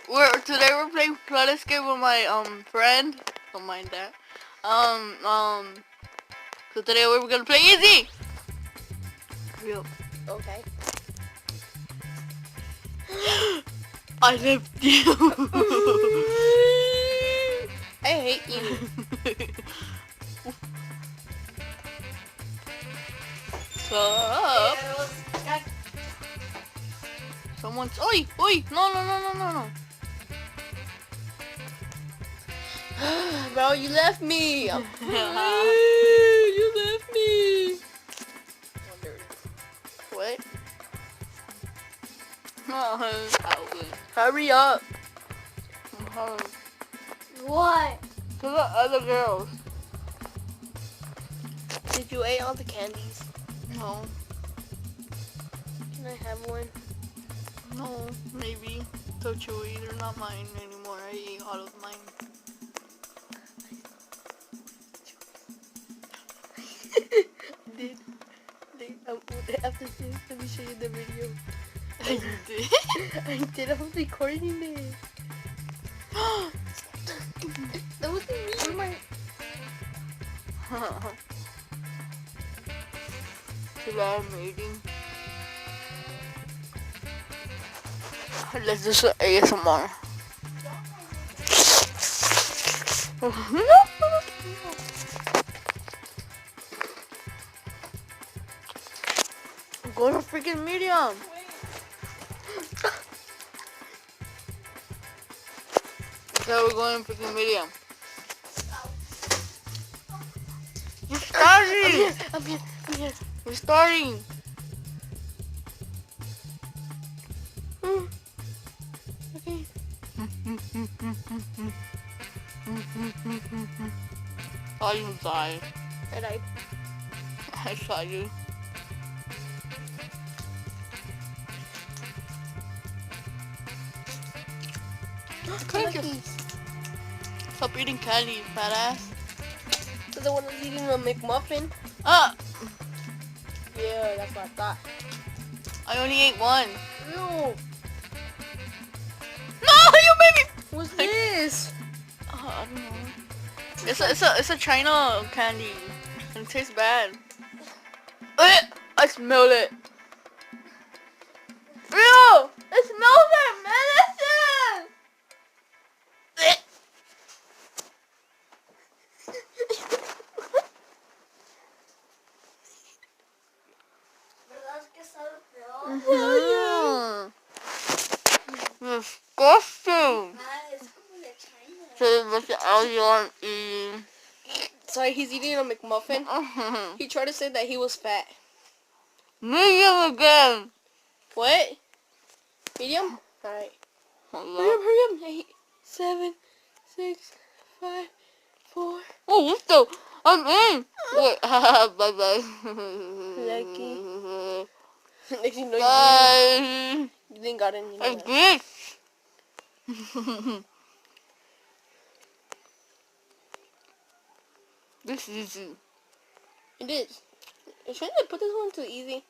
Today we're playing Flood Escape with my friend. Don't mind that. So today we're gonna play easy. Real. Okay. I left you. I hate you. What's up? Someone's. Oi! No. Bro, you left me. You left me. What? Hurry up. What? To the other girls. Did you eat all the candies? No. Can I have one? No, maybe. So chewy. They're not mine anymore. I ate all of mine. After this, let me show you the video. You did? I did. I was recording it. That wasn't me. Today I'm eating. Let's do some ASMR. Go to freaking medium. So we're going to freaking medium. You're starting. I'm here. We're starting. Okay. Oh, you died. I died. I saw you. Cookies. Stop eating candy, you fat ass. So the one that's eating a McMuffin? Ah! Yeah, that's what I thought. I only ate one. Ew. No, you made me. What's this? I don't know. It's a China candy, and it tastes bad. I smell it. Ew! It smells like medicine. Disgusting. So what's all you want eating? Sorry, he's eating a McMuffin. He tried to say that he was fat. Medium again. What? Medium? Alright. Hurry up. 8, 7, 6, 5, 4. Oh, what the? I'm in. Wait, bye bye. Lucky. Next you know Bye. you didn't got any. I did. This is easy. It is. Shouldn't I put this one too easy?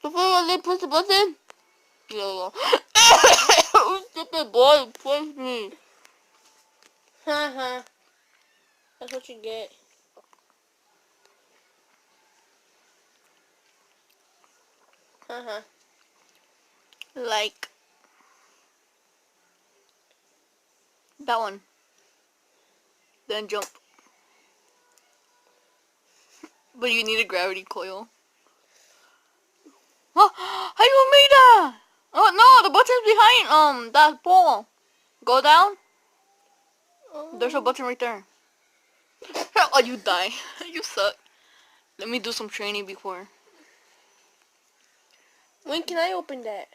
Before they push the button. Yeah. Oh, stupid boy, push me. Haha. That's what you get. Haha. Like that one. Then jump. But you need a gravity coil. Oh, how you made that? Oh no, the button's behind that pole. Go down. There's a button right there. Oh, you die. You suck. Let me do some training before. When can I open that?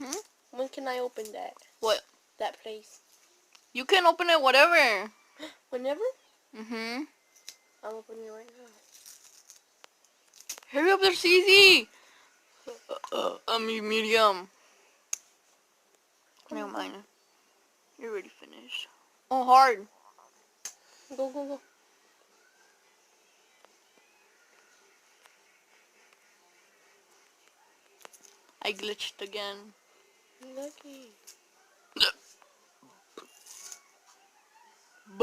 Hmm? When can I open that? What? That place. You can open it whatever. Whenever? Mhm. I'm opening it right now. Hurry up, there's easy. I'm medium. Never mind. You're already finished. Oh, hard. Go. I glitched again. Lucky.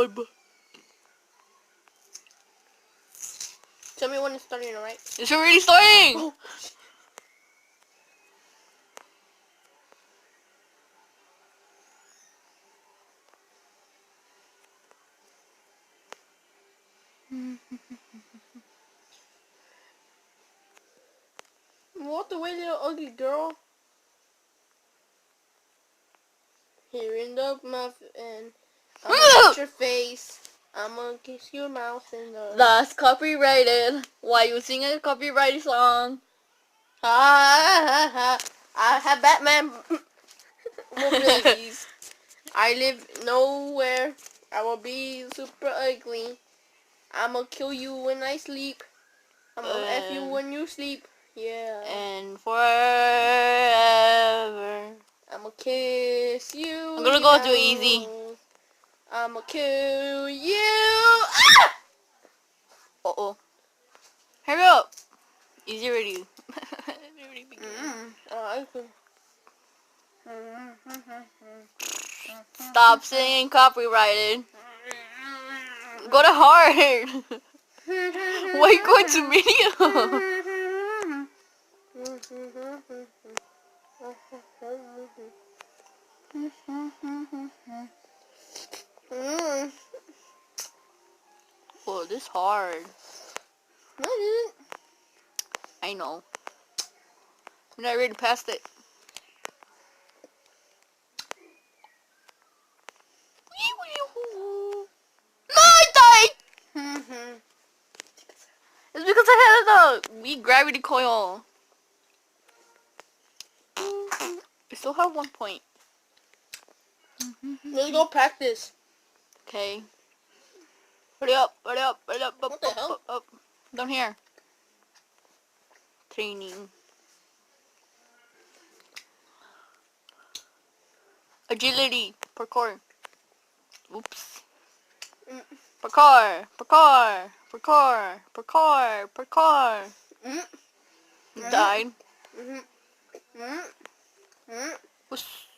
Bye. Tell me when it's starting, alright? It's already starting. Oh. Walk away, little ugly girl. Here in the mouth, and I'm gonna hit your face. I'm gonna kiss your mouth in the... That's copyrighted. Why you sing a copyrighted song? I have Batman movies. I live nowhere. I will be super ugly. I'm gonna kill you when I sleep. I'm gonna F you when you sleep. Yeah. And forever. I'm gonna kiss you. I'm gonna go do easy. I'm gonna kill you. Ah! Uh-oh. Hurry up. Easy already. Stop singing copyrighted. Go to hard. Why are you going to medium? Oh, this hard. No, it isn't. I know. I'm not ready past it. No, I died! It's because I had the gravity coil. I still have 1 point. Let's go practice. Okay. Hurry up, hurry up, hurry up, What the hell? up. Down here. Training. Agility. Parkour. Oops. Parkour. Died. Whoosh.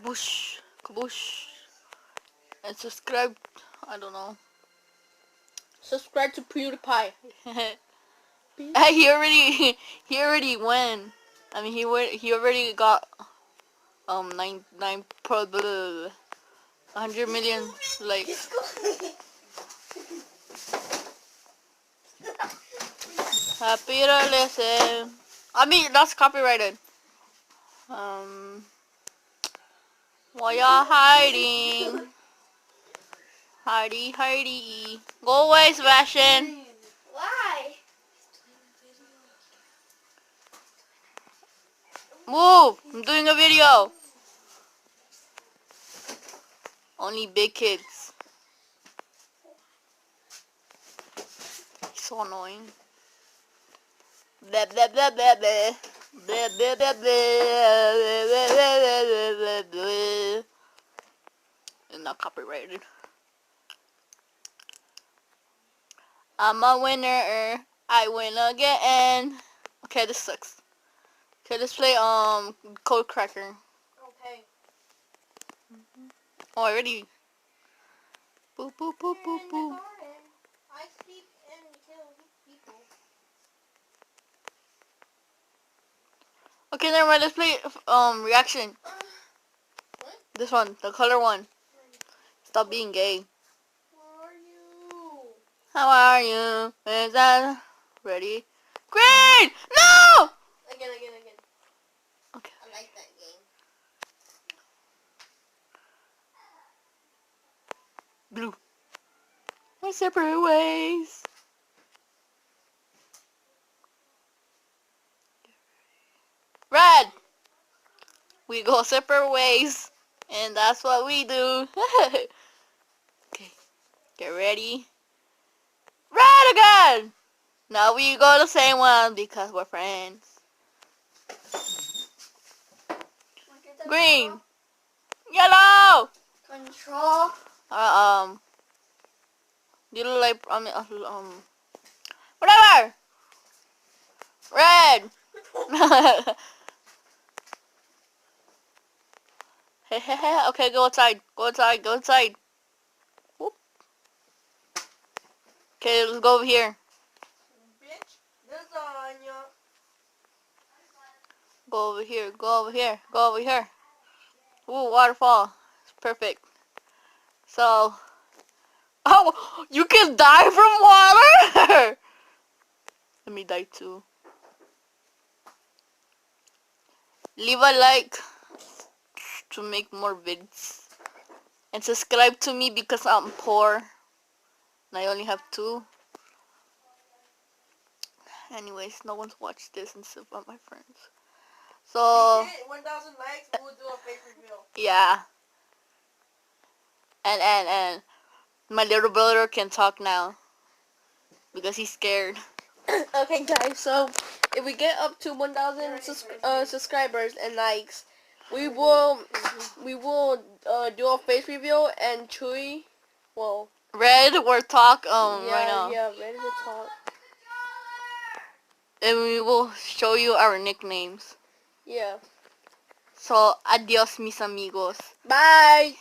Whoosh. Kaboosh. And subscribe. I don't know. Subscribe to PewDiePie. he already won. I mean, he already got 100 million likes. Happy to listen. I mean, that's copyrighted. Why y'all hiding? Hidey. Go away, Sebastian. Why? Move! I'm doing a video. Only big kids. He's so annoying. Blah blah blah blah blah. Blah blah blah blah. It's not copyrighted. I'm a winner. I win again. Okay, this sucks. Okay, let's play Code Cracker. Okay. Oh, I already. Boop boop boop boop boop. I sleep and kill people. Okay, never mind. Let's play reaction. What? This one, the color one. Stop being gay. Where are you? How are you? Is that ready? Green! No! Again. Okay. I like that game. Blue. We're separate ways. Red! We go separate ways. And that's what we do. Okay. Get ready. Red again! Now we go the same one because we're friends. Green. Yellow! Control. You look like, whatever! Red! Hey, hey, hey. Okay, go outside. Go outside. Go outside. Whoop. Okay, let's go over here. Bitch, lasagna. Go over here. Go over here. Go over here. Ooh, waterfall. It's perfect. So, oh, you can die from water. Let me die too. Leave a like to make more vids. And subscribe to me because I'm poor. And I only have 2. Anyways, no one's watched this except for my friends. So, We hit 1,000 likes, we'll do a face reveal. yeah. And my little brother can talk now. Because he's scared. Okay, guys, so if we get up to 1,000 subscribers and likes, we will do a face reveal and Chewy, well, Red, we're talk right now. yeah, ready to talk. And we will show you our nicknames. Yeah. So, adios mis amigos. Bye.